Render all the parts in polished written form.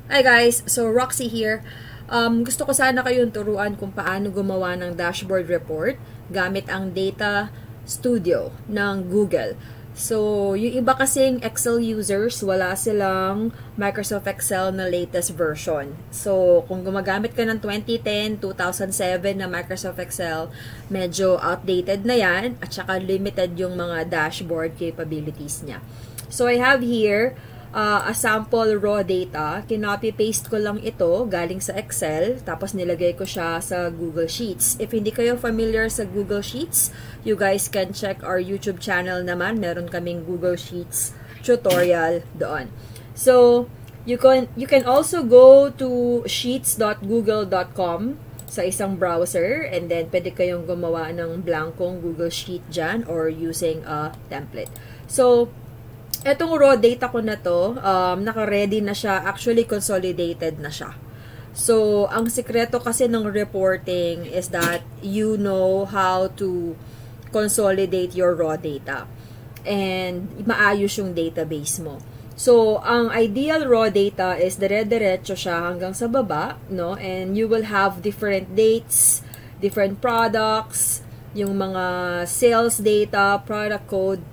Hi guys! So, Roxy here. Gusto ko sana kayong turuan kung paano gumawa ng dashboard report gamit ang Data Studio ng Google. So, yung iba kasing Excel users, wala silang Microsoft Excel na latest version. So, kung gumagamit ka ng 2010, 2007 na Microsoft Excel, medyo outdated na yan at saka limited yung mga dashboard capabilities niya. So, I have here a sample raw data. Kinopy-paste ko lang ito galing sa Excel, tapos nilagay ko siya sa Google Sheets. If hindi kayo familiar sa Google Sheets, you guys can check our YouTube channel naman. Meron kaming Google Sheets tutorial doon. So, you can also go to sheets.google.com sa isang browser, and then pwede kayong gumawa ng blankong Google Sheet dyan or using a template. So, etong raw data ko na to, naka-ready na siya. Actually, consolidated na siya. So, ang sikreto kasi ng reporting is that you know how to consolidate your raw data. And maayos yung database mo. So, ang ideal raw data is dire-diretso siya hanggang sa baba, no? And you will have different dates, different products, yung mga sales data, product code.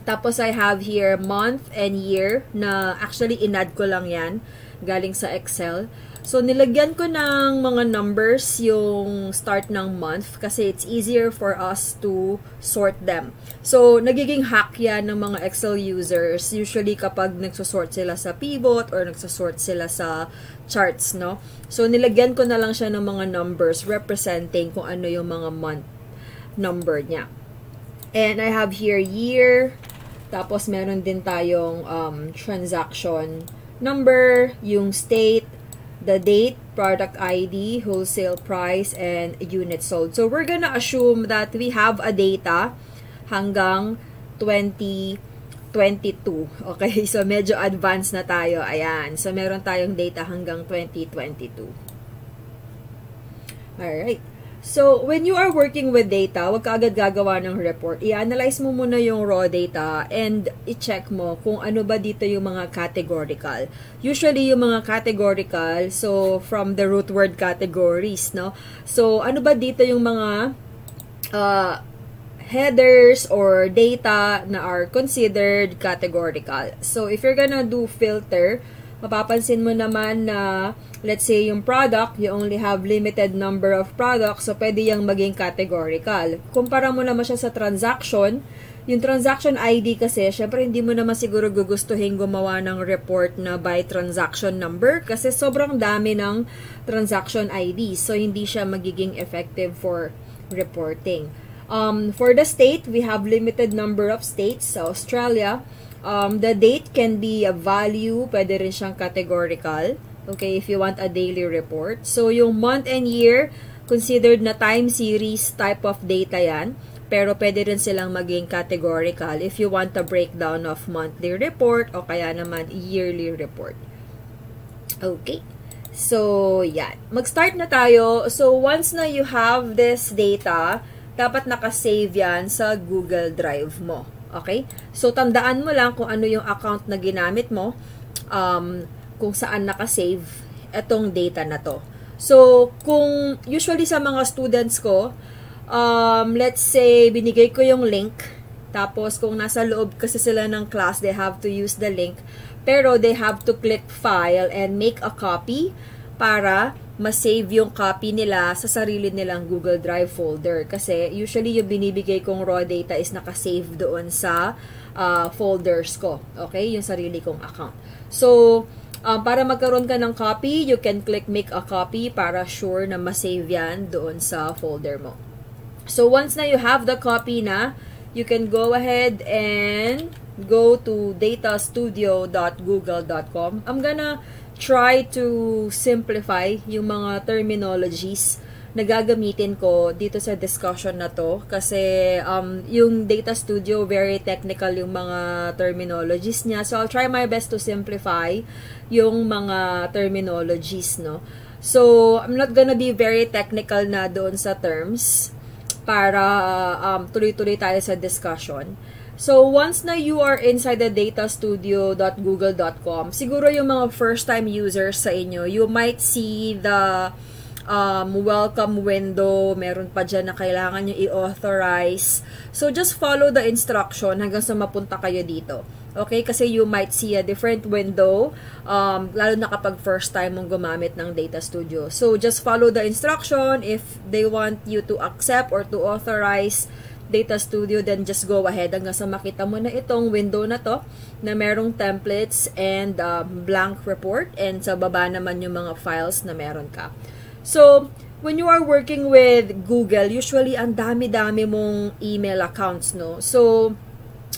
Tapos I have here month and year na actually in-add ko lang yan galing sa Excel. So nilagyan ko ng mga numbers yung start ng month kasi it's easier for us to sort them. So nagiging hack yan ng mga Excel users usually kapag nagsosort sila sa pivot or nagsosort sila sa charts, no? So nilagyan ko na lang siya ng mga numbers representing kung ano yung mga month number niya. And I have here year. Tapos, meron din tayong transaction number, yung state, the date, product ID, wholesale price, and unit sold. So, we're gonna assume that we have a data hanggang 2022. Okay? So, medyo advanced na tayo. Ayan. So, meron tayong data hanggang 2022. Alright. So, when you are working with data, wag ka agad gagawa ng report. I-analyze mo muna yung raw data and i-check mo kung ano ba dito yung mga categorical. Usually, yung mga categorical, so, from the root word categories, no? So, ano ba dito yung mga headers or data na are considered categorical? So, if you're gonna do filter, mapapansin mo naman na let's say yung product, you only have limited number of products, so pwede yung maging categorical. Kumpara mo naman siya sa transaction, yung transaction ID kasi, syempre hindi mo naman siguro gugustuhin gumawa ng report na by transaction number kasi sobrang dami ng transaction ID, so hindi siya magiging effective for reporting. For the state, we have limited number of states. Sa Australia, the date can be a value, pwede rin siyang categorical. Okay, if you want a daily report. So, yung month and year, considered na time series type of data yan. Pero pwede rin silang maging categorical if you want a breakdown of monthly report o kaya naman yearly report. Okay. So, yan. Mag-start na tayo. So, once na you have this data, dapat nakasave yan sa Google Drive mo. Okay? So, tandaan mo lang kung ano yung account na ginamit mo. Kung saan nakasave etong data na to. So, kung usually sa mga students ko, let's say, binigay ko yung link, tapos kung nasa loob kasi sila ng class, they have to use the link, pero they have to click file and make a copy para ma-save yung copy nila sa sarili nilang Google Drive folder. Kasi usually yung binibigay kong raw data is nakasave doon sa folders ko. Okay? Yung sarili kong account. So, para magkaroon ka ng copy, you can click make a copy para sure na ma-save yan doon sa folder mo. So, once na you have the copy na, you can go ahead and go to datastudio.google.com. I'm gonna try to simplify yung mga terminologies na gagamitin ko dito sa discussion na to kasi yung Data Studio, very technical yung mga terminologies niya. So, I'll try my best to simplify yung mga terminologies, no? So, I'm not gonna be very technical na doon sa terms para tuloy-tuloy tayo sa discussion. So, once na you are inside the datastudio.google.com, siguro yung mga first-time users sa inyo, you might see the welcome window. Meron pa dyan na kailangan nyo i-authorize. So, just follow the instruction hanggang sa mapunta kayo dito. Okay? Kasi you might see a different window, lalo na kapag first time mong gumamit ng Data Studio. So, just follow the instruction. If they want you to accept or to authorize Data Studio, then just go ahead hanggang sa makita mo na itong window na to na merong templates and blank report, and sa baba naman yung mga files na meron ka. So, when you are working with Google, usually ang dami-dami mong email accounts, no? So,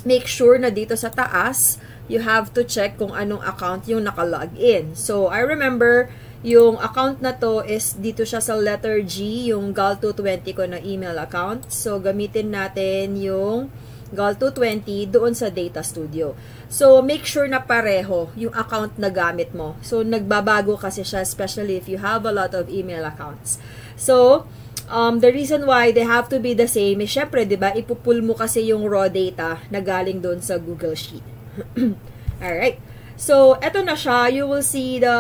make sure na dito sa taas, you have to check kung anong account yung nakalog in. So, I remember yung account na to is dito siya sa letter G, yung GAL220 ko na email account. So, gamitin natin yung GAL220 doon sa Data Studio. So, make sure na pareho yung account na gamit mo. So, nagbabago kasi siya, especially if you have a lot of email accounts. So, the reason why they have to be the same is, syempre, diba, ipupull mo kasi yung raw data na galing doon sa Google Sheet. Alright. So, eto na siya. You will see the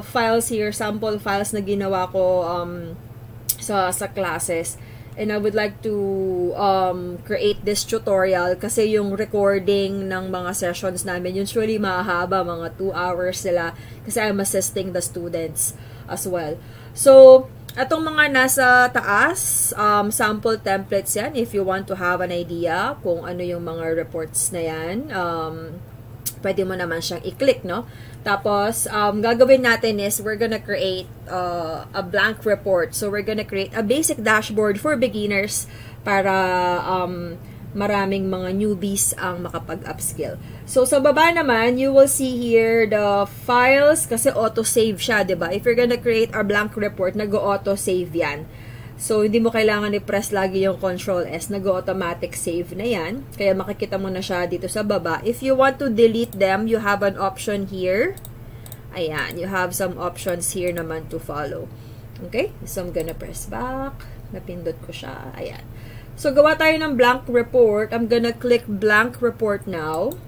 files here, sample files na ginawa ko sa classes. And I would like to create this tutorial kasi yung recording ng mga sessions namin usually mahaba, mga 2 hours sila kasi I'm assisting the students as well. So, etong mga nasa taas, sample templates yan if you want to have an idea kung ano yung mga reports na yan. Pwede mo naman siyang i-click, no? Tapos, gagawin natin is we're gonna create a blank report. So, we're gonna create a basic dashboard for beginners para maraming mga newbies ang makapag-upskill. So, sa baba naman, you will see here the files kasi auto-save siya, diba? If you're gonna create a blank report, nag-auto-save yan. So, hindi mo kailangan i-press lagi yung Control-S. Nag-automatic save na yan. Kaya makikita mo na siya dito sa baba. If you want to delete them, you have an option here. Ayan. You have some options here naman to follow. Okay? So, I'm gonna press back. Napindot ko siya. Ayan. So, gawa tayo ng blank report. I'm gonna click blank report now.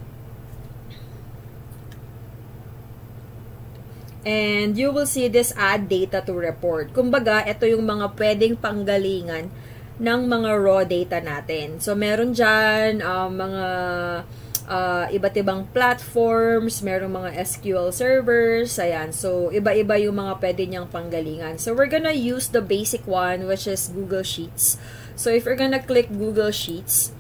And you will see this add data to report. Kumbaga, ito yung mga pwedeng panggalingan ng mga raw data natin. So, meron dyan mga iba't ibang platforms, meron mga SQL servers, ayan. So, iba-iba yung mga pwede niyang panggalingan. So, we're gonna use the basic one, which is Google Sheets. So, if you're gonna click Google Sheets,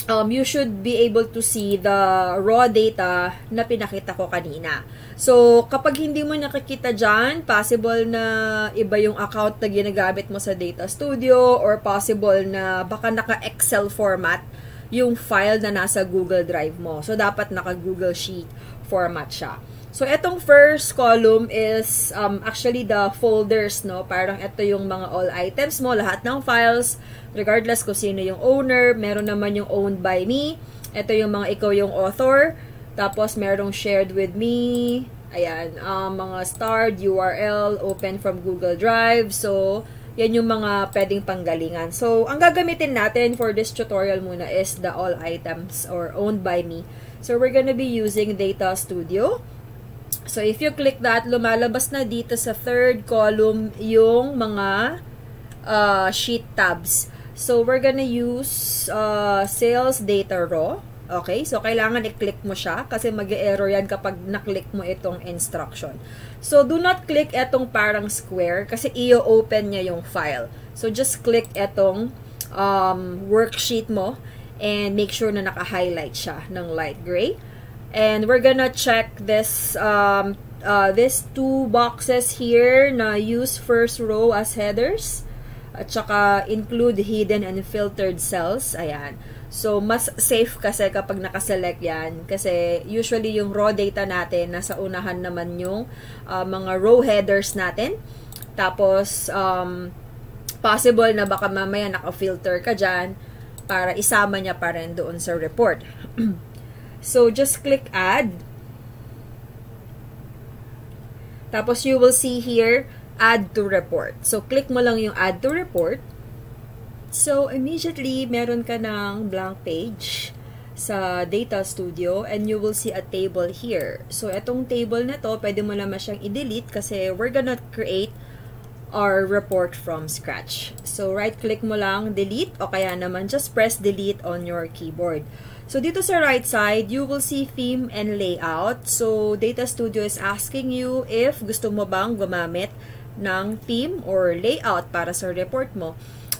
you should be able to see the raw data na pinakita ko kanina. So, kapag hindi mo nakikita dyan, possible na iba yung account na ginagamit mo sa Data Studio or possible na baka naka-Excel format yung file na nasa Google Drive mo. So, dapat naka-Google Sheet format siya. So, etong first column is actually the folders, no? Parang ito yung mga all items mo, lahat ng files, regardless kung sino yung owner. Meron naman yung owned by me. Ito yung mga ikaw yung author. Tapos, merong shared with me. Ayan, mga starred, URL, open from Google Drive. So, yan yung mga pwedeng panggalingan. So, ang gagamitin natin for this tutorial muna is the all items or owned by me. So, we're gonna be using Data Studio. So, if you click that, lumalabas na dito sa third column yung mga sheet tabs. So, we're gonna use sales data raw. Okay? So, kailangan i-click mo siya kasi mag-error yan kapag na-click mo itong instruction. So, do not click itong parang square kasi i-open niya yung file. So, just click itong worksheet mo and make sure na naka-highlight siya ng light gray. And we're gonna check this these two boxes here na use first row as headers at saka include hidden and filtered cells. Ayan. So, mas safe kasi kapag nakaselect yan. Kasi usually yung raw data natin, nasa unahan naman yung mga row headers natin. Tapos, possible na baka mamaya naka-filter ka dyan para isama niya pa rin doon sa report. So, just click add. Tapos, you will see here, add to report. So, click mo lang yung add to report. So, immediately, meron ka ng blank page. sa Data Studio, and you will see a table here. So, itong table na to, pwede mo naman siyang i-delete kasi we're gonna create our report from scratch. So, right-click mo lang, delete, o kaya naman just press delete on your keyboard. So, dito sa right side, you will see theme and layout. So, Data Studio is asking you if gusto mo bang gumamit ng theme or layout para sa report mo.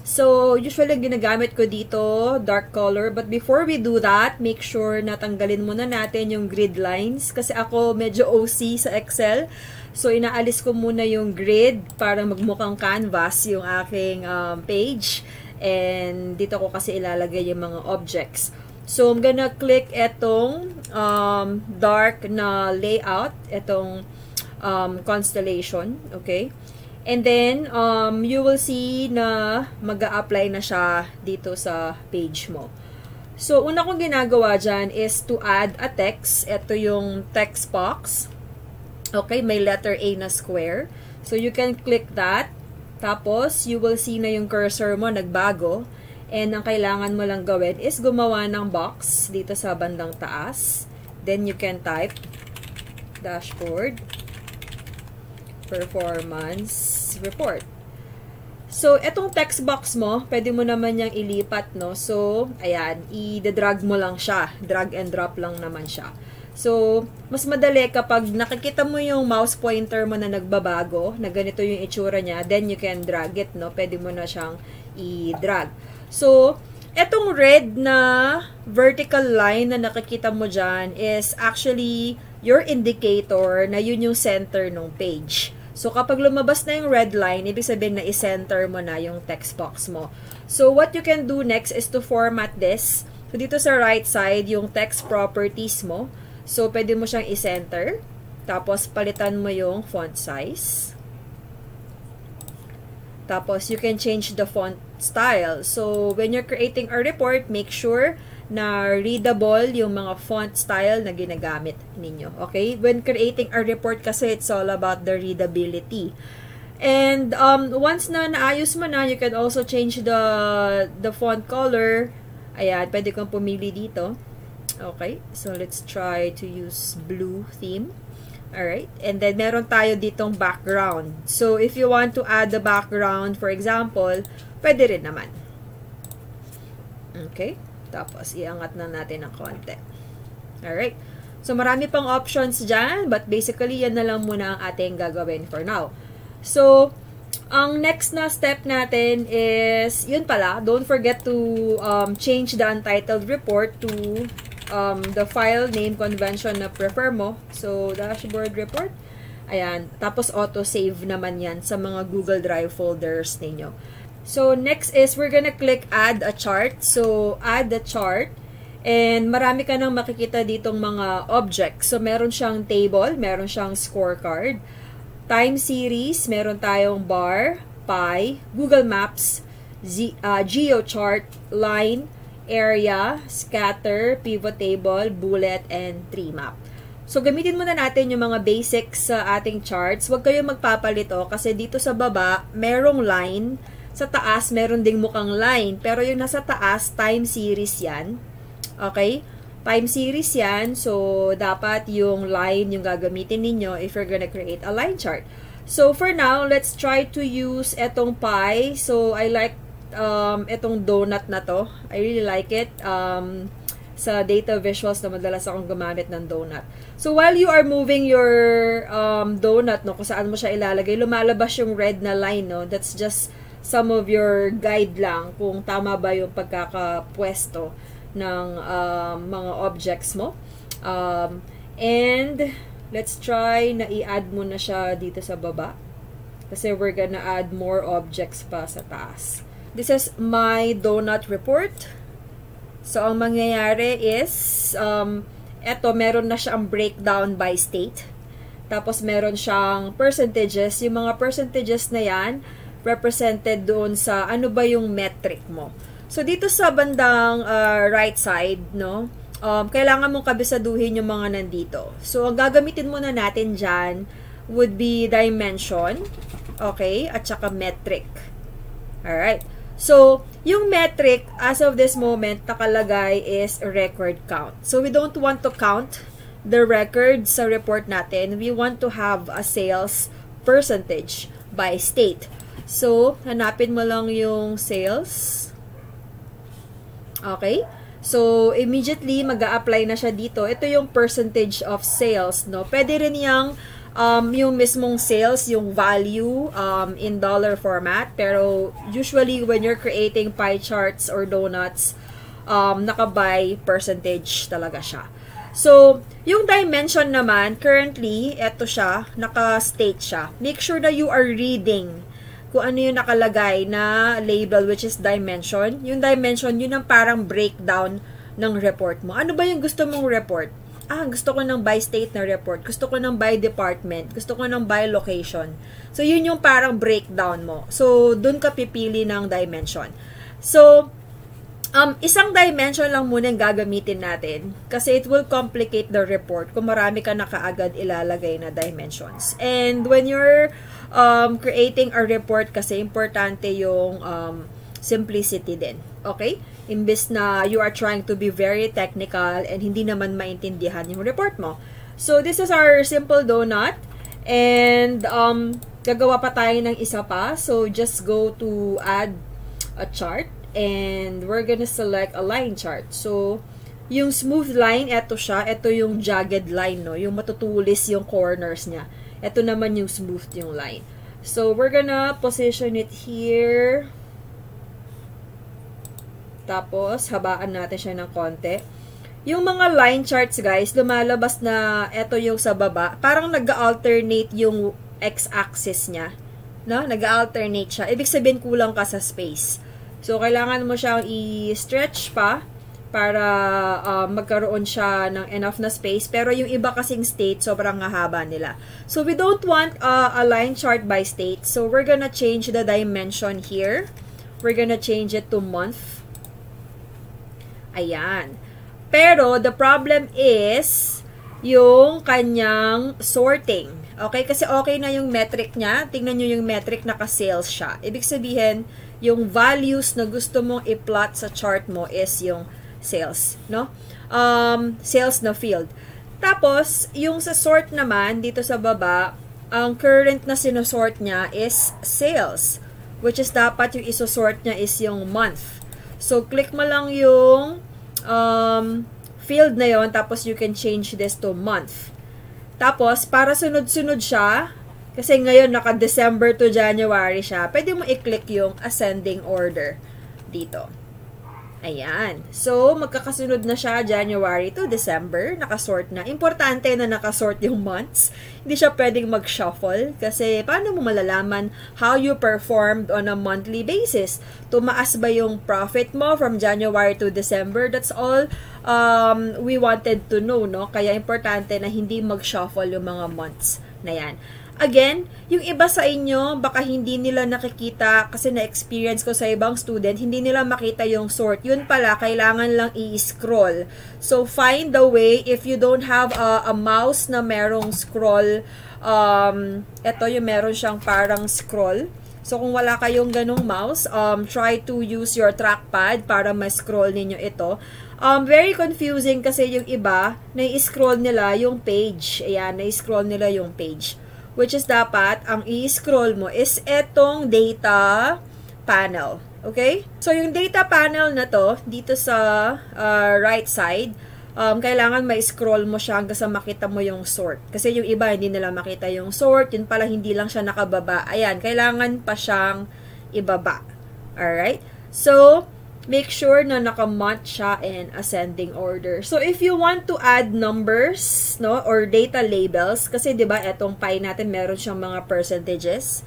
So, usually ginagamit ko dito dark color, but before we do that, make sure na tanggalin muna natin yung grid lines kasi ako medyo OC sa Excel. So, inaalis ko muna yung grid para magmukhang canvas yung aking page, and dito ko kasi ilalagay yung mga objects. So, I'm gonna click etong dark na layout, etong constellation, okay? And then, you will see na mag-a-apply na siya dito sa page mo. So, una kong ginagawa dyan is to add a text. Ito yung text box. Okay, may letter A na square. So, you can click that. Tapos, you will see na yung cursor mo nagbago. And ang kailangan mo lang gawin is gumawa ng box dito sa bandang taas. Then, you can type dashboard performance report. So, etong text box mo, pwede mo naman niyang ilipat, no? So, ayan, i-drag mo lang siya. Drag and drop lang naman siya. So, mas madali kapag nakikita mo yung mouse pointer mo na nagbabago, na ganito yung itsura niya, then you can drag it, no? Pwede mo na siyang i-drag. So, etong red na vertical line na nakikita mo dyan is actually your indicator na yun yung center ng page. So, kapag lumabas na yung red line, ibig sabihin na i-center mo na yung text box mo. So, what you can do next is to format this. So, dito sa right side, yung text properties mo. So, pwede mo siyang i-center. Tapos, palitan mo yung font size. Tapos, you can change the font style. So, when you're creating a report, make sure na readable yung mga font style na ginagamit ninyo. Okay? When creating a report kasi, it's all about the readability. And once na naayos mo na, you can also change the font color. Ayan, pwede kong pumili dito. Okay? So, let's try to use blue theme. Alright? And then, meron tayo ditong background. So, if you want to add the background, for example, pwede rin naman. Okay? Tapos, iangat na natin ng konti. Alright? So, marami pang options dyan, but basically, yan na lang muna ang ating gagawin for now. So, ang next na step natin is, yun pala, don't forget to change the untitled report to the file name convention na prefer mo. So, dashboard report. Ayan. Tapos, auto-save naman yan sa mga Google Drive folders ninyo. So, next is, we're gonna click add a chart. So, add a chart. And marami ka nang makikita ditong mga objects. So, meron siyang table, meron siyang scorecard, time series, meron tayong bar, pie, Google Maps, geochart, line, area, scatter, pivot table, bullet, and tree map. So, gamitin muna natin yung mga basics sa ating charts. Huwag kayong magpapalito kasi dito sa baba, merong line. Sa taas, meron ding mukhang line. Pero yung nasa taas, time series yan. Okay? Time series yan. So, dapat yung line yung gagamitin ninyo if you're gonna create a line chart. So, for now, let's try to use etong pie. So, I like etong donut na to. I really like it. Sa data visuals na madalas akong gumamit ng donut. So, while you are moving your donut, no, kung saan mo siya ilalagay, lumalabas yung red na line, no? That's just some of your guide lang kung tama ba yung pagkakapwesto ng mga objects mo. And let's try na i-add mo na siya dito sa baba. Kasi we're gonna add more objects pa sa taas. This is my donut report. So, ang mangyayari is, eto, meron na siyang breakdown by state. Tapos, meron siyang percentages. Yung mga percentages na yan, represented doon sa ano ba yung metric mo. So, dito sa bandang right side, no, kailangan mong kabisaduhin yung mga nandito. So, ang gagamitin muna natin dyan would be dimension, okay, at saka metric. Alright. So, yung metric as of this moment nakalagay is record count. So, we don't want to count the records sa report natin. We want to have a sales percentage by state. So, hanapin mo lang yung sales. Okay? So, immediately, mag-a-apply na siya dito. Ito yung percentage of sales, no? Pwede rin yung mismong sales, yung value in dollar format. Pero, usually, when you're creating pie charts or donuts, naka-by percentage talaga siya. So, yung dimension naman, currently, eto siya, naka-state siya. Make sure that you are reading kung ano yung nakalagay na label, which is dimension. Yung dimension, yun ang parang breakdown ng report mo. Ano ba yung gusto mong report? Gusto ko ng by state na report. Gusto ko ng by department. Gusto ko ng by location. So, yun yung parang breakdown mo. So, dun ka pipili ng dimension. So, isang dimension lang muna yung gagamitin natin kasi it will complicate the report kung marami ka na kaagad ilalagay na dimensions. And when you're creating a report kasi importante yung simplicity din. Okay? Imbes na you are trying to be very technical and hindi naman maintindihan yung report mo. So, this is our simple donut. And gagawa pa tayo ng isa pa. So, just go to add a chart. And we're gonna select a line chart. So, yung smooth line, eto siya. Eto yung jagged line, no? Yung matutulis yung corners niya. Eto naman yung smooth yung line. So, we're gonna position it here. Tapos, habaan natin siya ng konti. Yung mga line charts, guys, lumalabas na eto yung sa baba. Parang nag-alternate yung x-axis niya. No? Nag-alternate siya. Ibig sabihin, kulang ka sa space. So, kailangan mo siyang i-stretch pa para magkaroon siya ng enough na space. Pero yung iba kasing state, sobrang haba nila. So, we don't want a line chart by state. So, we're gonna change the dimension here. We're gonna change it to month. Ayan. Pero, the problem is yung kanyang sorting. Okay? Kasi okay na yung metric niya. Tingnan nyo yung metric, naka-sales siya. Ibig sabihin, yung values na gusto mong i-plot sa chart mo is yung sales, no? Sales na field. Tapos, yung sa sort naman, dito sa baba, ang current na sinusort niya is sales, which is dapat yung isosort niya is yung month. So, click mo lang yung field na yon, tapos you can change this to month. Tapos, para sunod-sunod siya, kasi ngayon, naka-December to January siya. Pwede mo i-click yung ascending order dito. Ayan. So, magkakasunod na siya January to December. Nakasort na. Importante na nakasort yung months. Hindi siya pwedeng mag-shuffle. Kasi, paano mo malalaman how you performed on a monthly basis? Tumaas ba yung profit mo from January to December? That's all we wanted to know, no? Kaya, importante na hindi mag-shuffle yung mga months na yan. Again, yung iba sa inyo, baka hindi nila nakikita, kasi na-experience ko sa ibang student, hindi nila makita yung sort. Yun pala, kailangan lang i-scroll. So, find the way, if you don't have a mouse na merong scroll, ito yung meron siyang parang scroll. So, kung wala kayong ganong mouse, try to use your trackpad para ma-scroll ninyo ito. Very confusing kasi yung iba, na-scroll nila yung page. Ayan, na-scroll nila yung page. Which is dapat, ang i-scroll mo is etong data panel. Okay? So, yung data panel na to, dito sa right side, kailangan ma-scroll mo siya hanggang sa makita mo yung sort. Kasi yung iba, hindi nila makita yung sort. Yun pala, hindi lang siya nakababa. Ayan, kailangan pa siyang ibaba. Alright? So, make sure na naka-month siya in ascending order. So, if you want to add numbers, no, or data labels, kasi 'di ba, etong pie natin meron siyang mga percentages.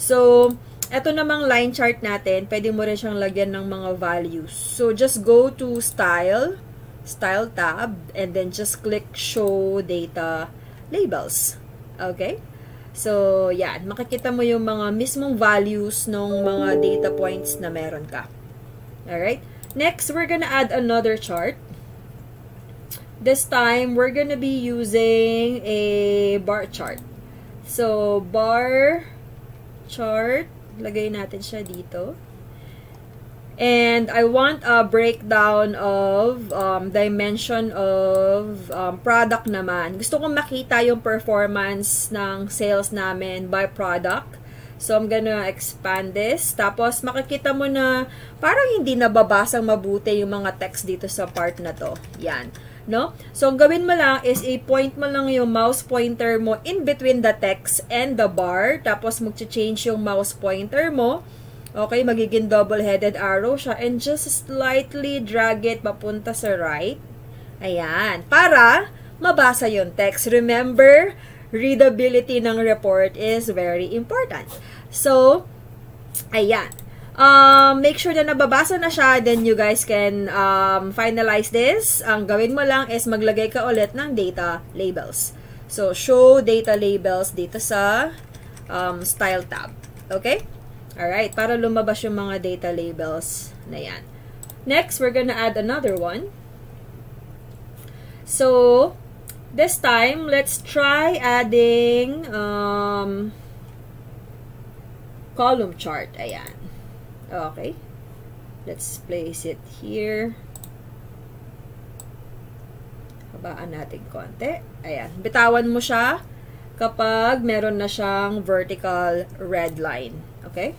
So, eto namang line chart natin, pwede mo rin siyang lagyan ng mga values. So, just go to Style tab, and then just click Show Data Labels. Okay? So, yan. Makikita mo yung mga mismong values ng mga data points na meron ka. Alright? Next, we're gonna add another chart. This time, we're gonna be using a bar chart. So, bar chart. Lagay natin siya dito. And I want a breakdown of dimension of product naman. Gusto kong makita yung performance ng sales namin by product. So, I'm gonna expand this. Tapos, makikita mo na parang hindi nababasang mabuti yung mga text dito sa part na to. Yan. No? So, ang gawin mo lang is i-point mo lang yung mouse pointer mo in between the text and the bar. Tapos, mag-change yung mouse pointer mo. Okay, magiging double-headed arrow siya. And just slightly drag it papunta sa right. Ayan. Para mabasa yung text. Remember, readability ng report is very important. So, ayan. Make sure na nababasa na siya. Then, you guys can finalize this. Ang gawin mo lang is maglagay ka ulit ng data labels. So, show data labels dito sa style tab. Okay? Alright, para lumabas yung mga data labels na yan. Next, we're gonna add another one. So, this time, let's try adding column chart. Ayan. Okay. Let's place it here. Habaan natin konti. Ayan. Bitawan mo siya kapag meron na siyang vertical red line. Okay?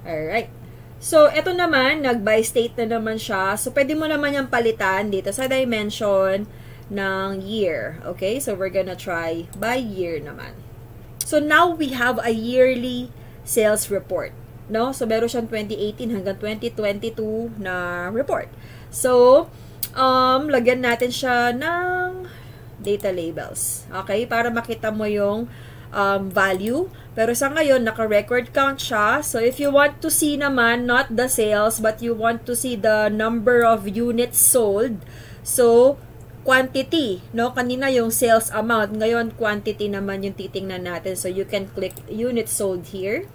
Alright. So, ito naman, nag-by state na naman siya. So, pwede mo naman yung palitan dito sa dimension ng year. Okay? So, we're gonna try by year naman. So, now we have a yearly sales report. No? So, meron siyang 2018 hanggang 2022 na report. So, lagyan natin siya ng data labels. Okay? Para makita mo yung value. Pero sa ngayon, naka-record count siya. So, if you want to see naman, not the sales, but you want to see the number of units sold, so, quantity, no? Kanina yung sales amount. Ngayon, quantity naman yung titingnan natin. So, you can click units sold here.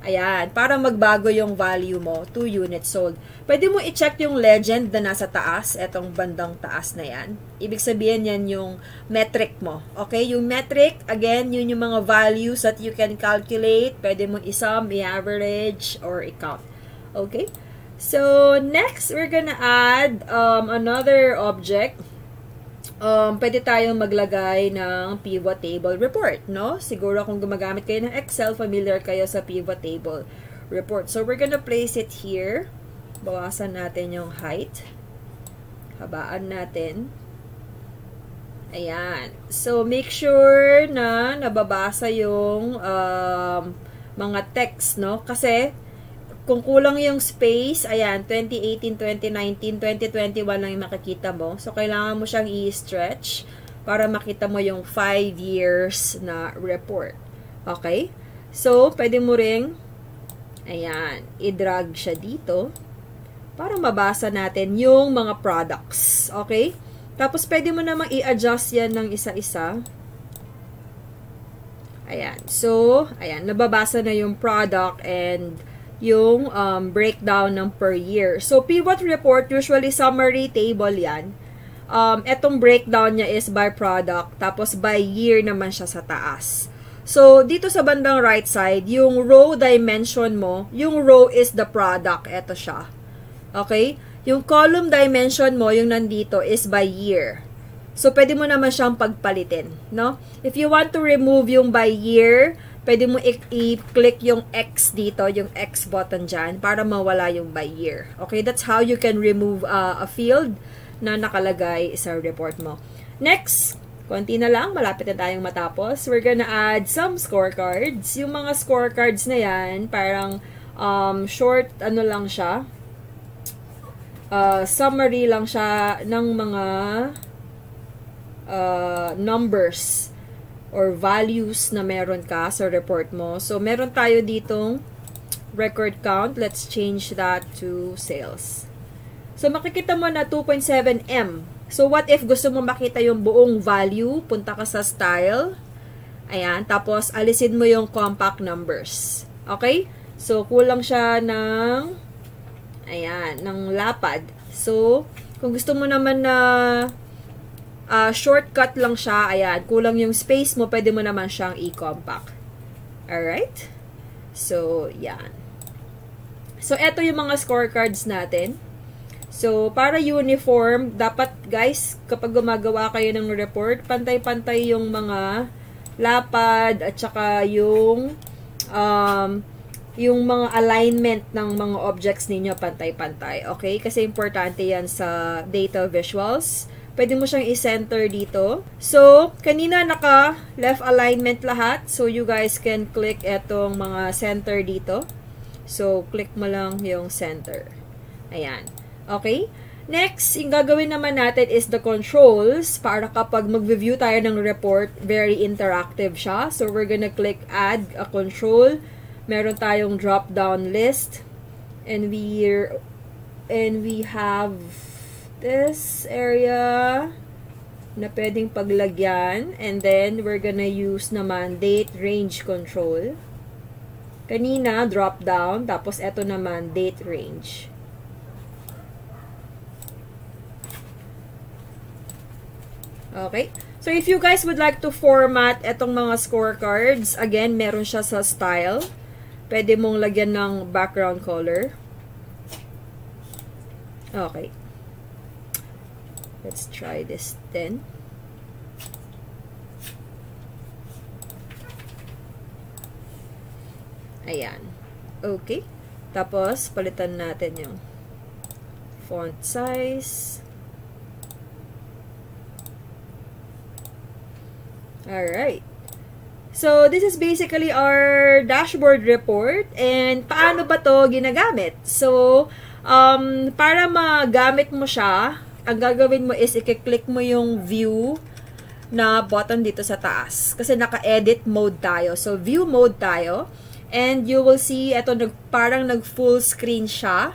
Ayan, para magbago yung value mo, 2 units sold. Pwede mo i-check yung legend na nasa taas, etong bandang taas na yan. Ibig sabihin yan yung metric mo. Okay, yung metric, again, yun yung mga values that you can calculate. Pwede mo i-sum, i-average, or i-count. Okay, so next, we're gonna add another object. Pwede tayong maglagay ng pivot table report, no? Siguro kung gumagamit kayo ng Excel, familiar kayo sa pivot table report. So, we're gonna place it here. Bawasan natin yung height. Habaan natin. Ayan. So, make sure na nababasa yung mga text, no? Kasi, kung kulang yung space, ayan, 2018, 2019, 2021 lang yung makikita mo. So, kailangan mo siyang i-stretch para makita mo yung 5 years na report. Okay? So, pwede mo ring, ayan, i-drag siya dito para mabasa natin yung mga products. Okay? Tapos, pwede mo namang i-adjust yan ng isa-isa. Ayan. So, ayan, nababasa na yung product and yung breakdown ng per year. So, pivot report, usually summary table yan. Etong breakdown niya is by product, tapos by year naman siya sa taas. So, dito sa bandang right side, yung row dimension mo, yung row is the product. Eto siya. Okay? Yung column dimension mo, yung nandito, is by year. So, pwede mo naman siyang pagpalitin. No? If you want to remove yung by year, pwede mo i-click yung X dito, yung X button dyan, para mawala yung by year. Okay, that's how you can remove a field na nakalagay sa report mo. Next, konti na lang, malapit na tayong matapos. We're gonna add some scorecards. Yung mga scorecards na yan, parang short, ano lang siya, summary lang siya ng mga numbers or values na meron ka sa report mo. So, meron tayo ditong record count. Let's change that to sales. So, makikita mo na 2.7M. So, what if gusto mo makita yung buong value? Punta ka sa style. Ayan. Tapos, alisin mo yung compact numbers. Okay? So, kulang siya ng ayan, ng lapad. So, kung gusto mo naman na shortcut lang siya, ayan, kulang yung space mo, pwede mo naman siyang i-compact. Alright? So, yan. So, eto yung mga scorecards natin. So, para uniform, dapat guys, kapag gumagawa kayo ng report, pantay-pantay yung mga lapad at saka yung mga alignment ng mga objects ninyo pantay-pantay. Okay? Kasi importante yan sa data visuals. Pwede mo siyang i-center dito. So, kanina naka left alignment lahat. So, you guys can click etong mga center dito. So, click mo lang yung center. Ayan. Okay? Next, yung gagawin naman natin is the controls para kapag mag-review tayo ng report, very interactive siya. So, we're gonna click add a control. Meron tayong drop-down list. And we have this area na pwedeng paglagyan. And then, we're gonna use naman date range control. Kanina, drop-down. Tapos, eto naman, date range. Okay? So, if you guys would like to format etong mga scorecards, again, meron siya sa style. Pwede mong lagyan ng background color. Okay. Let's try this then. Ayan. Okay. Tapos, palitan natin yung font size. Alright. So, this is basically our dashboard report. And, paano ba to ginagamit? So, para magamit mo siya, ang gagawin mo is i-click mo yung view na button dito sa taas. Kasi naka-edit mode tayo. So, view mode tayo. And you will see, ito parang nag-full screen siya.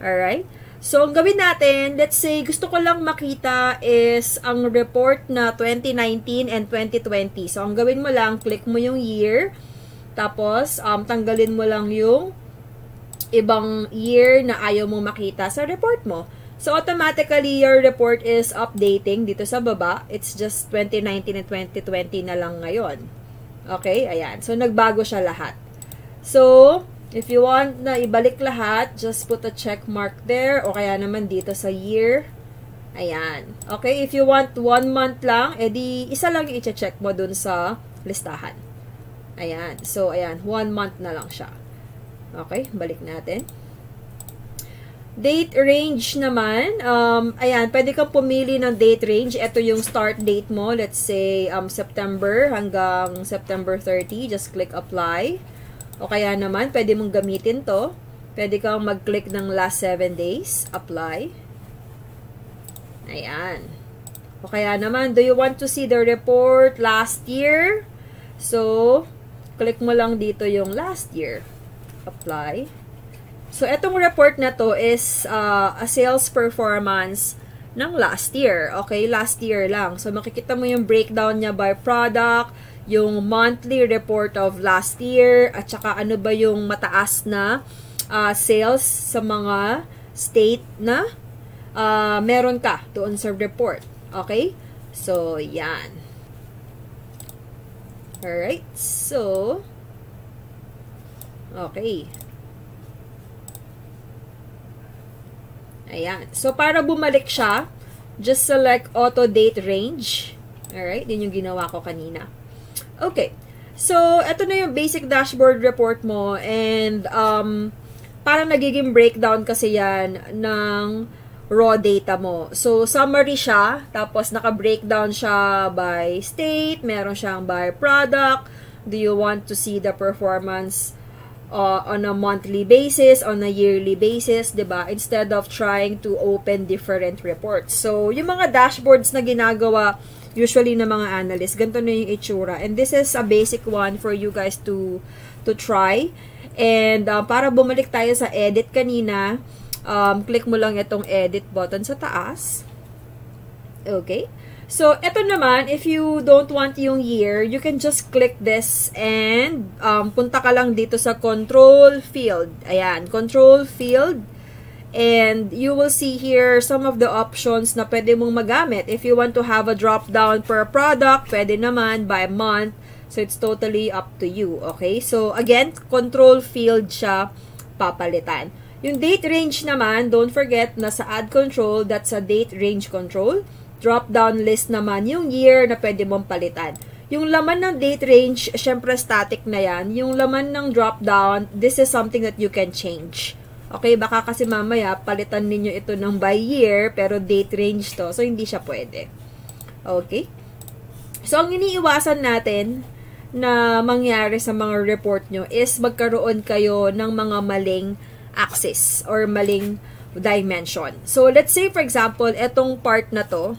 Alright? So, ang gawin natin, let's say, gusto ko lang makita is ang report na 2019 and 2020. So, ang gawin mo lang, click mo yung year. Tapos, tanggalin mo lang yung ibang year na ayaw mo makita sa report mo. So, automatically, your report is updating dito sa baba. It's just 2019 and 2020 na lang ngayon. Okay? Ayan. So, nagbago siya lahat. So, if you want na ibalik lahat, just put a check mark there o kaya naman dito sa year. Ayan. Okay, if you want 1 month lang, edi isa lang yung i-check mo dun sa listahan. Ayan. So, ayan, 1 month na lang siya. Okay, balik natin. Date range naman, ayan, pwede kang pumili ng date range. Ito yung start date mo. Let's say, September hanggang September 30. Just click apply. O kaya naman, pwede mong gamitin to. Pwede kang mag-click ng last 7 days. Apply. Ayan. O kaya naman, do you want to see the report last year? So, click mo lang dito yung last year. Apply. So, etong report na to is a sales performance ng last year. Okay, last year lang. So, makikita mo yung breakdown niya by product, yung monthly report of last year, at saka ano ba yung mataas na sales sa mga state na meron ka doon sa report. Okay? So, yan. Alright. So, okay. Ayan. So, para bumalik siya, just select auto date range. Alright? Yun yung ginawa ko kanina. Okay. So, ito na yung basic dashboard report mo and parang nagiging breakdown kasi yan ng raw data mo. So, summary siya, tapos naka-breakdown siya by state, meron siyang by product. Do you want to see the performance on a monthly basis, on a yearly basis, diba? Instead of trying to open different reports. So, yung mga dashboards na ginagawa usually ng mga analysts, ganito na yung itsura. And this is a basic one for you guys to try. And para bumalik tayo sa edit kanina, click mo lang itong edit button sa taas. Okay? So, ito naman, if you don't want yung year, you can just click this and punta ka lang dito sa control field. Ayan, control field. And you will see here some of the options na pwede mong magamit. If you want to have a drop down per product, pwede naman by month. So, it's totally up to you. Okay? So, again, control field siya papalitan. Yung date range naman, don't forget na sa add control, that's a date range control. Drop down list naman yung year na pwede mong palitan. Yung laman ng date range, syempre static na yan. Yung laman ng drop down, this is something that you can change. Okay, baka kasi mamaya palitan ninyo ito ng by year, pero date range to, so hindi siya pwede. Okay? So, ang iniiwasan natin na mangyari sa mga report nyo is magkaroon kayo ng mga maling axis or maling dimension. So, let's say, for example, etong part na to,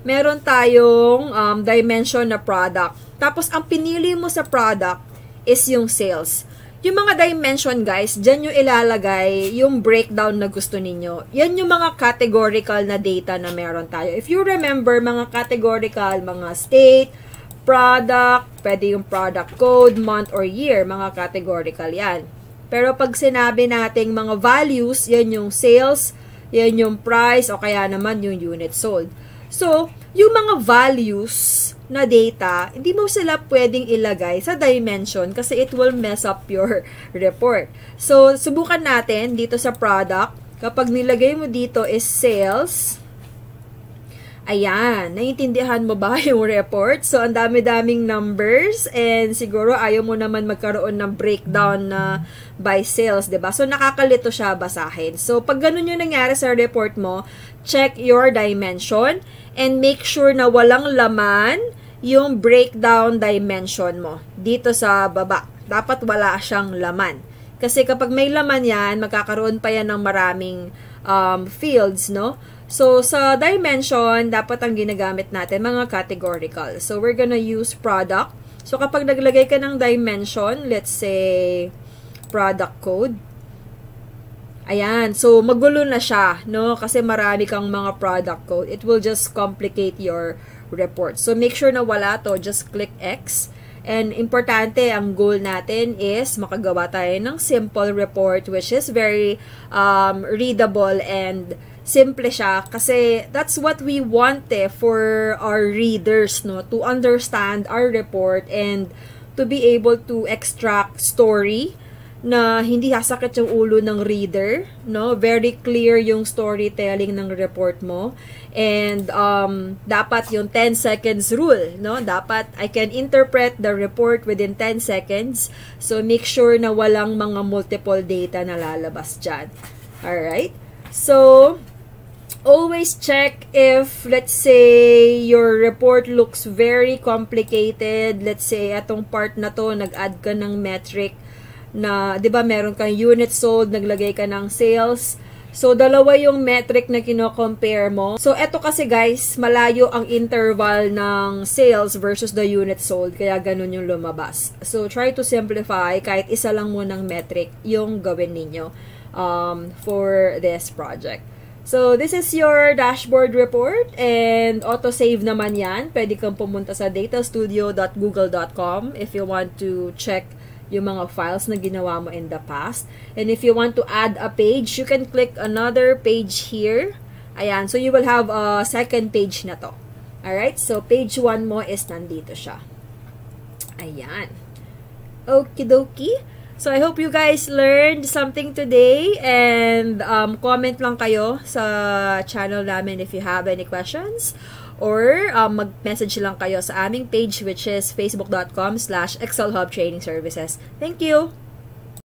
meron tayong dimension na product. Tapos, ang pinili mo sa product is yung sales. Yung mga dimension, guys, dyan nyo ilalagay yung breakdown na gusto ninyo. Yan yung mga categorical na data na meron tayo. If you remember, mga categorical, mga state, product, pwede yung product code, month, or year, mga categorical yan. Pero pag sinabi nating mga values, yan yung sales, yan yung price, o kaya naman yung unit sold. So, yung mga values na data, hindi mo sila pwedeng ilagay sa dimension kasi it will mess up your report. So, subukan natin dito sa product. Kapag nilagay mo dito is sales, ayan, naiintindihan mo ba yung report? So, ang dami-daming numbers and siguro ayaw mo naman magkaroon ng breakdown na by sales, diba? So, nakakalito siya basahin. So, pag ganun yung nangyari sa report mo, check your dimension and make sure na walang laman yung breakdown dimension mo dito sa baba. Dapat wala siyang laman. Kasi kapag may laman yan, magkakaroon pa yan ng maraming fields, no? So, sa dimension, dapat ang ginagamit natin, mga categorical. So, we're gonna use product. So, kapag naglagay ka ng dimension, let's say, product code. Ayan. So, magulo na siya, no? Kasi marami kang mga product code. It will just complicate your report. So, make sure na wala to. Just click X. And, importante, ang goal natin is makagawa tayo ng simple report which is very readable and simple siya kasi that's what we want for our readers, no, to understand our report and to be able to extract story na hindi sasakit yung ulo ng reader, no, very clear yung storytelling ng report mo and dapat yung 10 seconds rule, no, dapat I can interpret the report within 10 seconds, so make sure na walang mga multiple data na lalabas dyan. Alright, so always check if, let's say, your report looks very complicated. Let's say, atong part na to, nag-add ka ng metric na, di ba, meron kang unit sold, naglagay ka ng sales. So, dalawa yung metric na kino-compare mo. So, eto kasi guys, malayo ang interval ng sales versus the unit sold. Kaya ganun yung lumabas. So, try to simplify. Kahit isa lang mo ng metric yung gawin ninyo for this project. So, this is your dashboard report and auto-save naman yan. Pwede kang pumunta sa datastudio.google.com if you want to check yung mga files na ginawa mo in the past. And if you want to add a page, you can click another page here. Ayan, so you will have a second page na to. Alright, so page 1 mo is nandito siya. Ayan. Okie dokie. So, I hope you guys learned something today and comment lang kayo sa channel namin if you have any questions or mag-message lang kayo sa aming page which is facebook.com/excelhubtrainingservices. Thank you!